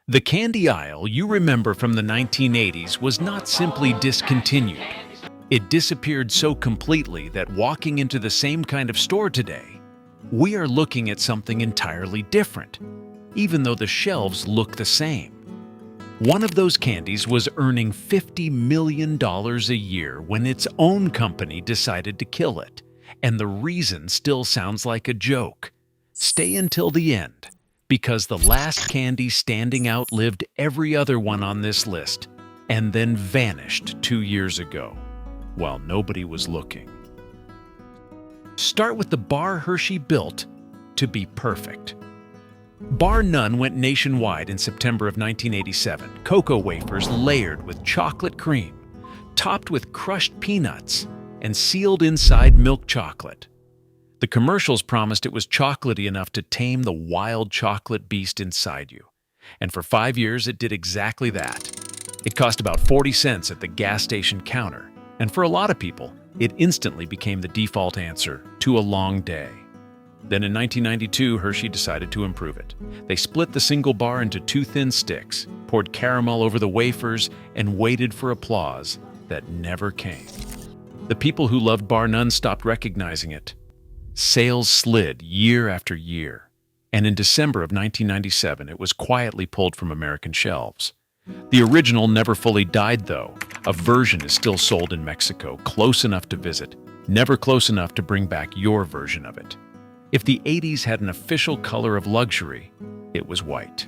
The candy aisle you remember from the 1980s was not simply discontinued. It disappeared so completely that walking into the same kind of store today, we are looking at something entirely different, even though the shelves look the same. One of those candies was earning $50 million a year when its own company decided to kill it, and the reason still sounds like a joke. Stay until the end, because the last candy standing outlived every other one on this list and then vanished 2 years ago, while nobody was looking. Start with the bar Hershey built to be perfect. Bar None went nationwide in September of 1987. Cocoa wafers layered with chocolate cream, topped with crushed peanuts, and sealed inside milk chocolate. The commercials promised it was chocolatey enough to tame the wild chocolate beast inside you. And for 5 years, it did exactly that. It cost about 40 cents at the gas station counter, and for a lot of people, it instantly became the default answer to a long day. Then in 1992, Hershey decided to improve it. They split the single bar into 2 thin sticks, poured caramel over the wafers, and waited for applause that never came. The people who loved Bar None stopped recognizing it. Sales slid year after year, and in December of 1997, it was quietly pulled from American shelves. The original never fully died, though. A version is still sold in Mexico, close enough to visit, never close enough to bring back your version of it. If the 80s had an official color of luxury, it was white.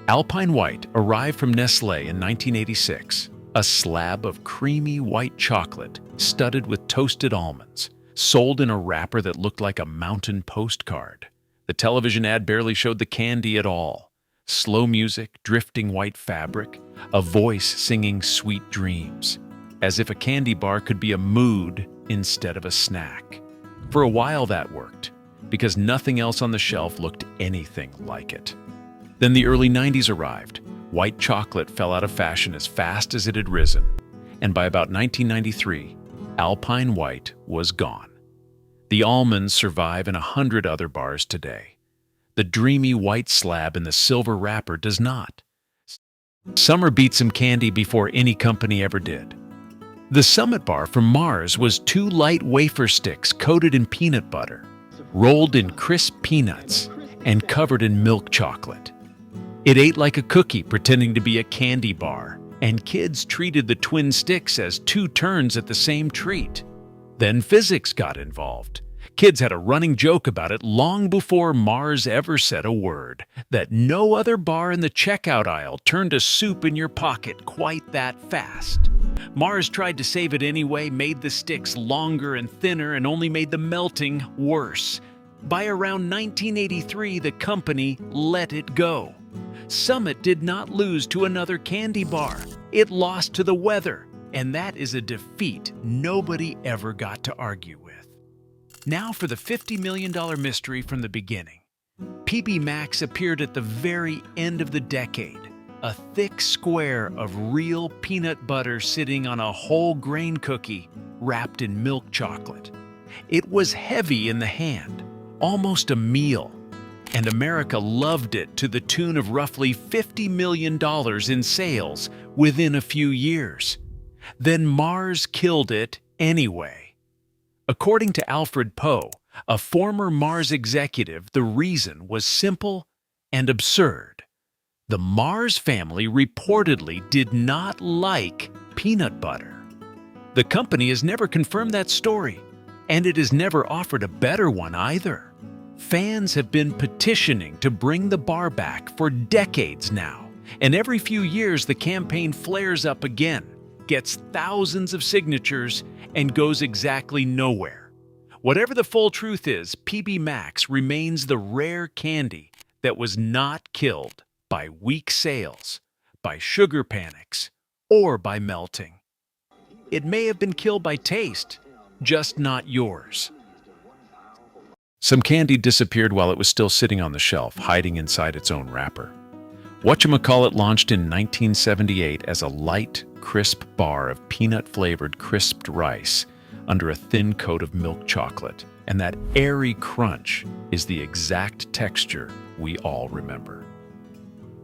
Alpine White arrived from Nestlé in 1986, a slab of creamy white chocolate studded with toasted almonds, sold in a wrapper that looked like a mountain postcard. The television ad barely showed the candy at all. Slow music, drifting white fabric, a voice singing sweet dreams, as if a candy bar could be a mood instead of a snack. For a while that worked, because nothing else on the shelf looked anything like it. Then the early 90s arrived. White chocolate fell out of fashion as fast as it had risen, and by about 1993, Alpine White was gone. The almonds survive in 100 other bars today. The dreamy white slab in the silver wrapper does not. Summer beat some candy before any company ever did. The Summit Bar from Mars was 2 light wafer sticks coated in peanut butter, rolled in crisp peanuts, and covered in milk chocolate. It ate like a cookie, pretending to be a candy bar, and kids treated the twin sticks as 2 turns at the same treat. Then physics got involved. Kids had a running joke about it long before Mars ever said a word, that no other bar in the checkout aisle turned a soup in your pocket quite that fast. Mars tried to save it anyway, made the sticks longer and thinner, and only made the melting worse. By around 1983, the company let it go. Summit did not lose to another candy bar. It lost to the weather, and that is a defeat nobody ever got to argue with. Now for the $50 million mystery from the beginning. PB Max appeared at the very end of the decade, a thick square of real peanut butter sitting on a whole grain cookie wrapped in milk chocolate. It was heavy in the hand, almost a meal, and America loved it to the tune of roughly $50 million in sales within a few years. Then Mars killed it anyway. According to Alfred Poe, a former Mars executive, the reason was simple and absurd. The Mars family reportedly did not like peanut butter. The company has never confirmed that story, and it has never offered a better one either. Fans have been petitioning to bring the bar back for decades now, and every few years the campaign flares up again, gets thousands of signatures, and goes exactly nowhere. Whatever the full truth is, PB Max remains the rare candy that was not killed by weak sales, by sugar panics, or by melting. It may have been killed by taste, just not yours. Some candy disappeared while it was still sitting on the shelf, hiding inside its own wrapper. Whatchamacallit launched in 1978 as a light, crisp bar of peanut-flavored crisped rice under a thin coat of milk chocolate, and that airy crunch is the exact texture we all remember.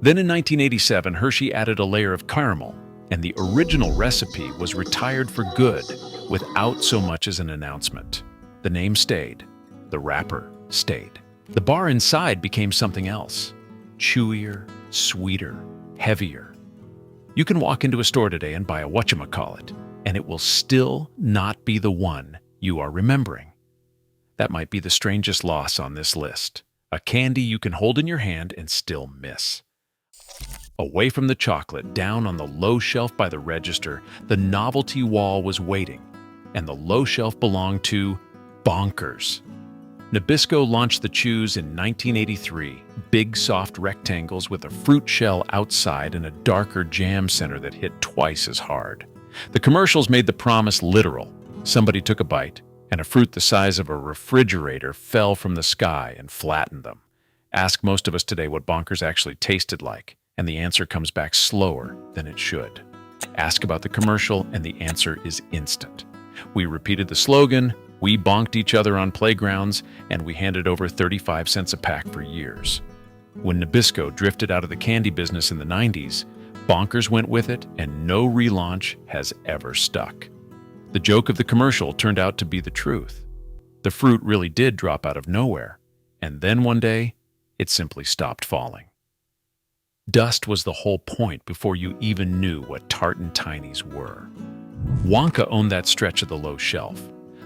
Then in 1987, Hershey added a layer of caramel, and the original recipe was retired for good without so much as an announcement. The name stayed. The wrapper stayed. The bar inside became something else. Chewier, sweeter, heavier. You can walk into a store today and buy a Whatchamacallit, and it will still not be the one you are remembering. That might be the strangest loss on this list. A candy you can hold in your hand and still miss. Away from the chocolate, down on the low shelf by the register, the novelty wall was waiting, and the low shelf belonged to Bonkers. Nabisco launched the chews in 1983, big soft rectangles with a fruit shell outside and a darker jam center that hit twice as hard. The commercials made the promise literal. Somebody took a bite, and a fruit the size of a refrigerator fell from the sky and flattened them. Ask most of us today what Bonkers actually tasted like, and the answer comes back slower than it should. Ask about the commercial, and the answer is instant. We repeated the slogan, we bonked each other on playgrounds, and we handed over 35 cents a pack for years. When Nabisco drifted out of the candy business in the 90s, Bonkers went with it, and no relaunch has ever stuck. The joke of the commercial turned out to be the truth. The fruit really did drop out of nowhere, and then one day, it simply stopped falling. Dust was the whole point before you even knew what Tart and Tinies were. Wonka owned that stretch of the low shelf.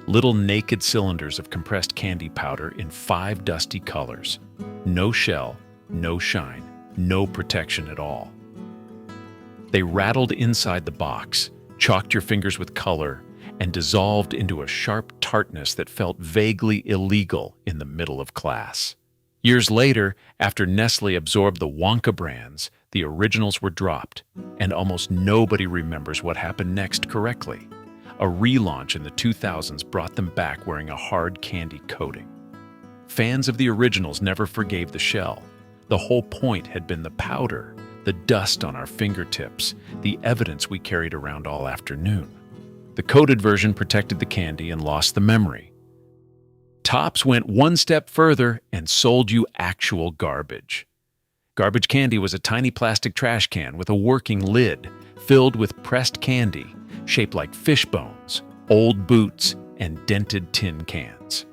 Little naked cylinders of compressed candy powder in 5 dusty colors. No shell, no shine, no protection at all. They rattled inside the box, chalked your fingers with color, and dissolved into a sharp tartness that felt vaguely illegal in the middle of class. Years later, after Nestle absorbed the Wonka brands, the originals were dropped, and almost nobody remembers what happened next correctly. A relaunch in the 2000s brought them back wearing a hard candy coating. Fans of the originals never forgave the shell. The whole point had been the powder, the dust on our fingertips, the evidence we carried around all afternoon. The coated version protected the candy and lost the memory. Tops went one step further and sold you actual garbage. Garbage candy was a tiny plastic trash can with a working lid filled with pressed candy shaped like fish bones, old boots, and dented tin cans.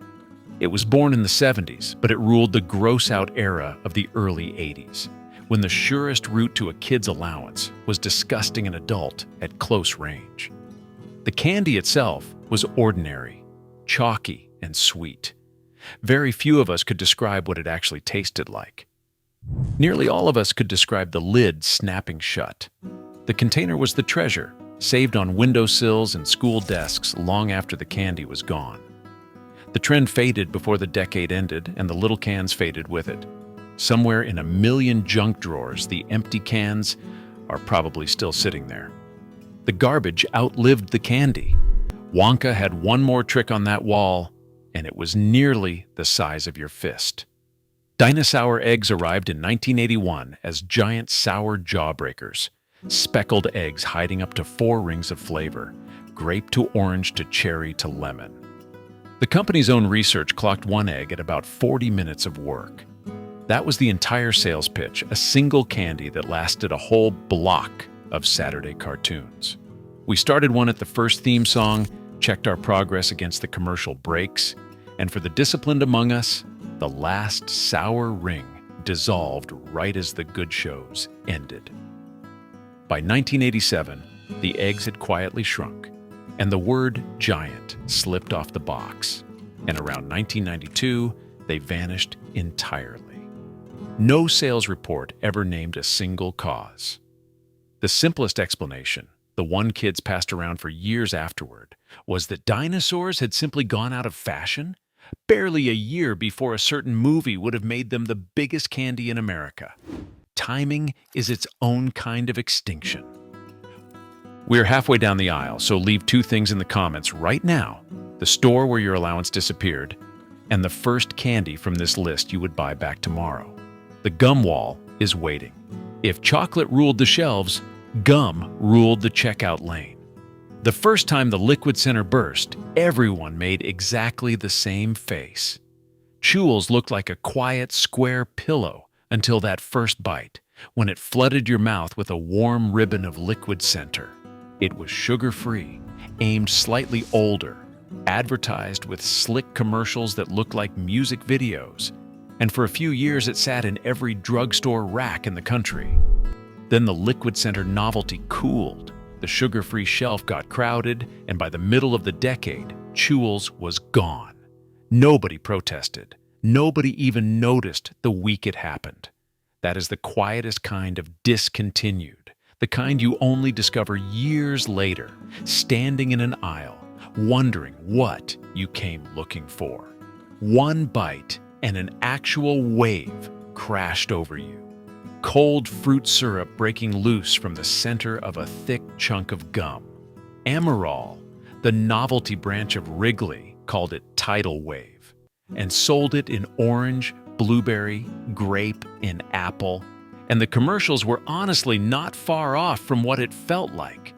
It was born in the 70s, but it ruled the gross-out era of the early 80s, when the surest route to a kid's allowance was disgusting an adult at close range. The candy itself was ordinary, chalky, and sweet. Very few of us could describe what it actually tasted like. Nearly all of us could describe the lid snapping shut. The container was the treasure, saved on windowsills and school desks long after the candy was gone. The trend faded before the decade ended, and the little cans faded with it. Somewhere in a million junk drawers, the empty cans are probably still sitting there. The garbage outlived the candy. Wonka had one more trick on that wall, and it was nearly the size of your fist. DinaSour Eggs arrived in 1981 as giant sour jawbreakers. Speckled eggs hiding up to 4 rings of flavor, grape to orange to cherry to lemon. The company's own research clocked one egg at about 40 minutes of work. That was the entire sales pitch, a single candy that lasted a whole block of Saturday cartoons. We started one at the first theme song, checked our progress against the commercial breaks, and for the disciplined among us, the last sour ring dissolved right as the good shows ended. By 1987, the eggs had quietly shrunk, and the word giant slipped off the box, and around 1992, they vanished entirely. No sales report ever named a single cause. The simplest explanation, the one kids passed around for years afterward, was that dinosaurs had simply gone out of fashion, barely a year before a certain movie would have made them the biggest candy in America. Timing is its own kind of extinction. We're halfway down the aisle, so leave 2 things in the comments right now: the store where your allowance disappeared, and the first candy from this list you would buy back tomorrow. The gum wall is waiting. If chocolate ruled the shelves, gum ruled the checkout lane. The first time the liquid center burst, everyone made exactly the same face. Chewels looked like a quiet, square pillow until that first bite. when it flooded your mouth with a warm ribbon of liquid center. It was sugar-free, aimed slightly older, advertised with slick commercials that looked like music videos, and for a few years it sat in every drugstore rack in the country. Then the liquid center novelty cooled, the sugar-free shelf got crowded, and by the middle of the decade, Chewels was gone. Nobody protested. Nobody even noticed the week it happened. That is the quietest kind of discontinued, the kind you only discover years later, standing in an aisle, wondering what you came looking for. One bite and an actual wave crashed over you. Cold fruit syrup breaking loose from the center of a thick chunk of gum. Amaral, the novelty branch of Wrigley, called it Tidal Wave, and sold it in orange, blueberry, grape, and apple, and the commercials were honestly not far off from what it felt like.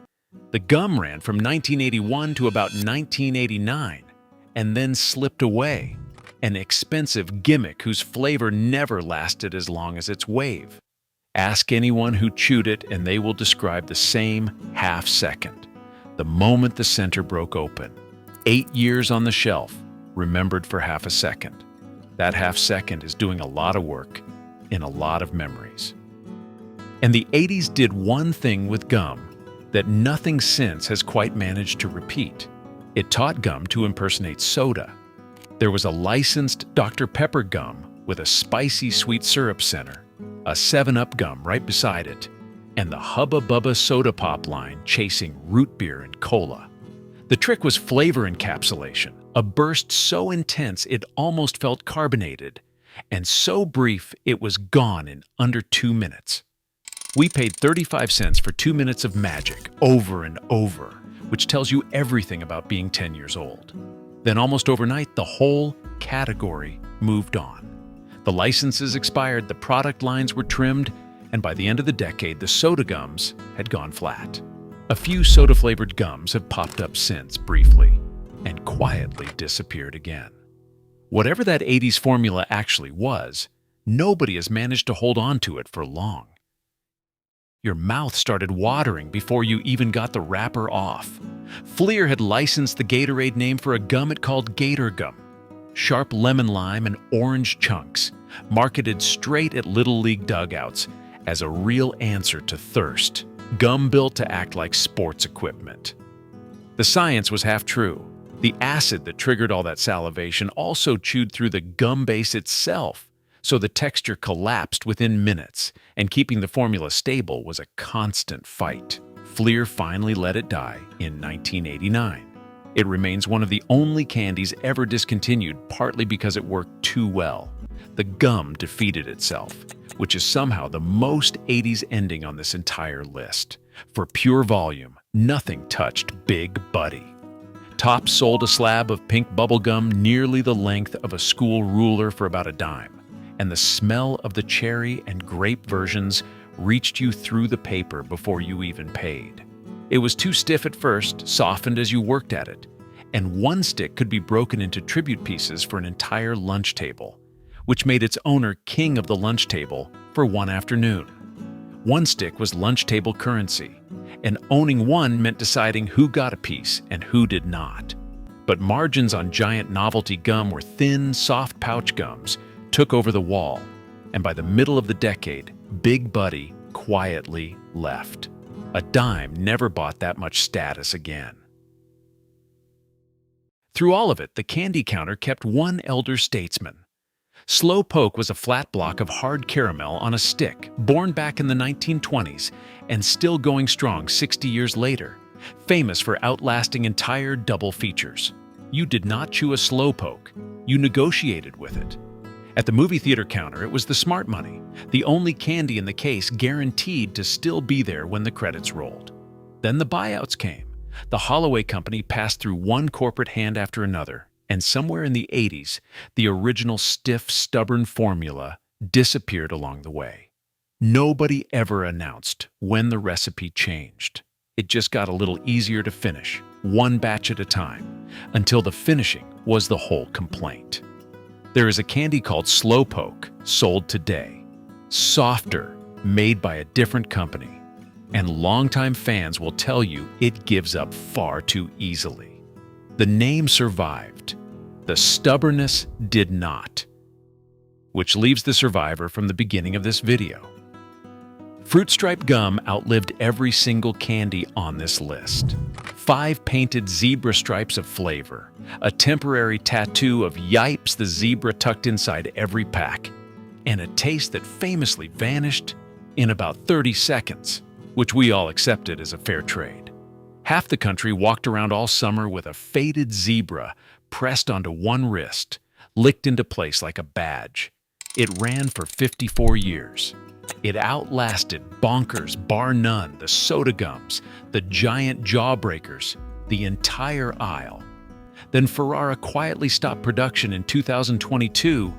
The gum ran from 1981 to about 1989, and then slipped away, an expensive gimmick whose flavor never lasted as long as its wave. Ask anyone who chewed it and they will describe the same half second, the moment the center broke open. 8 years on the shelf, remembered for half a second. That half second is doing a lot of work in a lot of memories. And the 80s did one thing with gum that nothing since has quite managed to repeat. It taught gum to impersonate soda. There was a licensed Dr. Pepper gum with a spicy sweet syrup center, a 7-Up gum right beside it, and the Hubba Bubba soda pop line chasing root beer and cola. The trick was flavor encapsulation, a burst so intense it almost felt carbonated, and so brief it was gone in under 2 minutes. We paid 35 cents for 2 minutes of magic, over and over, which tells you everything about being 10 years old. Then almost overnight, the whole category moved on. The licenses expired, the product lines were trimmed, and by the end of the decade, the soda gums had gone flat. A few soda-flavored gums have popped up since, briefly, and quietly disappeared again. Whatever that 80s formula actually was, nobody has managed to hold on to it for long. Your mouth started watering before you even got the wrapper off. Fleer had licensed the Gatorade name for a gum it called Gatorgum. Sharp lemon lime and orange chunks, marketed straight at Little League dugouts as a real answer to thirst, gum built to act like sports equipment. The science was half true. The acid that triggered all that salivation also chewed through the gum base itself, so the texture collapsed within minutes, and keeping the formula stable was a constant fight. Fleer finally let it die in 1989. It remains one of the only candies ever discontinued, partly because it worked too well. The gum defeated itself, which is somehow the most 80s ending on this entire list. For pure volume, nothing touched Big Buddy. Tops sold a slab of pink bubblegum nearly the length of a school ruler for about a dime, and the smell of the cherry and grape versions reached you through the paper before you even paid. It was too stiff at first, softened as you worked at it, and one stick could be broken into tribute pieces for an entire lunch table, which made its owner king of the lunch table for one afternoon. One stick was lunch table currency, and owning one meant deciding who got a piece and who did not. But margins on giant novelty gum were thin, soft pouch gums took over the wall, and by the middle of the decade, Big Buddy quietly left. A dime never bought that much status again. Through all of it, the candy counter kept one elder statesman. Slo Poke was a flat block of hard caramel on a stick, born back in the 1920s and still going strong 60 years later, famous for outlasting entire double features. You did not chew a Slo Poke, you negotiated with it. At the movie theater counter, it was the smart money, the only candy in the case guaranteed to still be there when the credits rolled. Then the buyouts came. The Holloway Company passed through one corporate hand after another, and somewhere in the 80s, the original stiff, stubborn formula disappeared along the way. Nobody ever announced when the recipe changed. It just got a little easier to finish, one batch at a time, until the finishing was the whole complaint. There is a candy called Slo Poke, sold today. Softer, made by a different company. And longtime fans will tell you it gives up far too easily. The name survived. The stubbornness did not. Which leaves the survivor from the beginning of this video. Fruit Stripe gum outlived every single candy on this list. 5 painted zebra stripes of flavor, a temporary tattoo of Yipes the zebra tucked inside every pack, and a taste that famously vanished in about 30 seconds, which we all accepted as a fair trade. Half the country walked around all summer with a faded zebra pressed onto one wrist, licked into place like a badge. It ran for 54 years. It outlasted Bonkers, bar none, the soda gums, the giant jawbreakers, the entire aisle. Then Ferrara quietly stopped production in 2022,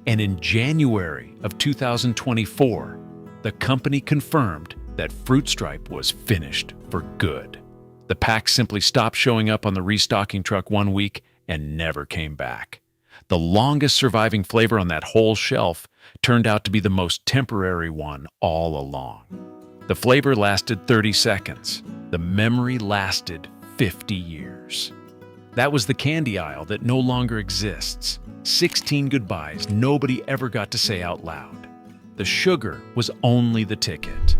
and in January of 2024, the company confirmed that Fruit Stripe was finished for good. The pack simply stopped showing up on the restocking truck one week and never came back. The longest surviving flavor on that whole shelf turned out to be the most temporary one all along. The flavor lasted 30 seconds. The memory lasted 50 years. That was the candy aisle that no longer exists. 16 goodbyes nobody ever got to say out loud. The sugar was only the ticket.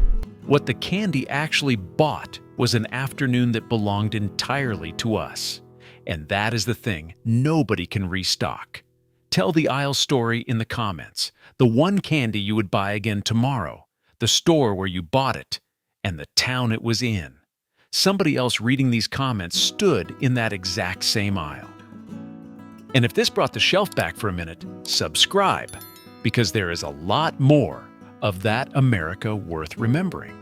What the candy actually bought was an afternoon that belonged entirely to us. And that is the thing nobody can restock. Tell the aisle story in the comments. The one candy you would buy again tomorrow, the store where you bought it, and the town it was in. Somebody else reading these comments stood in that exact same aisle. And if this brought the shelf back for a minute, subscribe, because there is a lot more of that America worth remembering.